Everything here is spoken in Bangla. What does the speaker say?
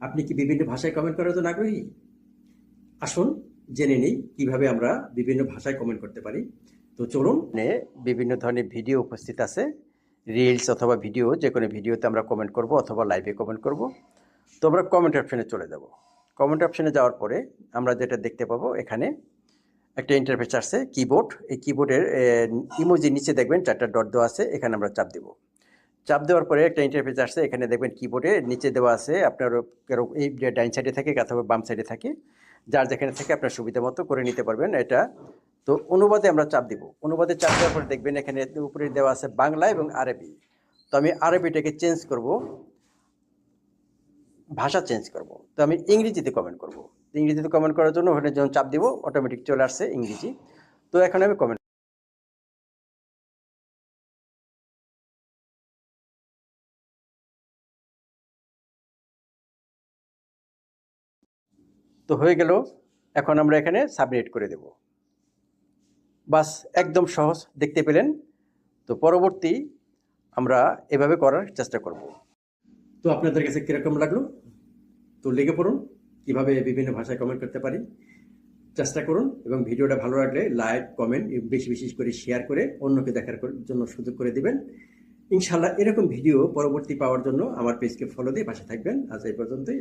আপনি কি বিভিন্ন ভাষায় কমেন্ট করার জন্য আগ্রহী? আসুন জেনে নেই কিভাবে আমরা বিভিন্ন ভাষায় কমেন্ট করতে পারি। তো চলুন। বিভিন্ন ধরনের ভিডিও উপস্থিত আছে, রিলস অথবা ভিডিও, যে কোনো ভিডিওতে আমরা কমেন্ট করব অথবা লাইভে কমেন্ট করব। তো আমরা কমেন্ট অপশনে চলে যাব। কমেন্ট অপশনে যাওয়ার পরে আমরা যেটা দেখতে পাবো, এখানে একটা ইন্টারফেস আসছে কিবোর্ড। এই কিবোর্ডের ইমোজি নিচে দেখবেন 4টা ডট দেওয়া আছে, এখানে আমরা চাপ দেব। চাপ দেওয়ার পরে একটা ইন্টারফেস আসছে, এখানে দেখবেন কিবোর্ডে নিচে দেওয়া আছে আপনার এই যে ডাইন সাইডে থাকে অথবা বাম সাইডে থাকে, যার যেখানে থেকে আপনার সুবিধা মতো করে নিতে পারবেন এটা। তো অনুবাদে আমরা চাপ দিব। অনুবাদে চাপ দেওয়ার পরে দেখবেন এখানে উপরে দেওয়া আছে বাংলা এবং আরবি। তো আমি আরবিটাকে চেঞ্জ করব, ভাষা চেঞ্জ করব। তো আমি ইংরেজিতে কমেন্ট করব। ইংরেজিতে কমেন্ট করার জন্য ওখানে যখন চাপ দিব অটোমেটিক চলে আসছে ইংরেজি। তো এখন আমি কমেন্ট তো হয়ে গেল। এখন আমরা এখানে সাবমিট করে দেব। বাস, একদম সহজ, দেখতে পেলেন। তো পরবর্তী আমরা এভাবে করার চেষ্টা করব। তো আপনাদের কাছে কিরকম লাগলো? তো লেগে পড়ুন কিভাবে বিভিন্ন ভাষায় কমেন্ট করতে পারি। চেষ্টা করুন এবং ভিডিওটা ভালো লাগলে লাইক, কমেন্ট বেশি বেশি করে শেয়ার করে অন্যকে দেখার জন্য সুযোগ করে দিবেন। ইনশাল্লাহ এরকম ভিডিও পরবর্তী পাওয়ার জন্য আমার পেজকে ফলো দিয়ে পাশে থাকবেন। আজ এই পর্যন্তই।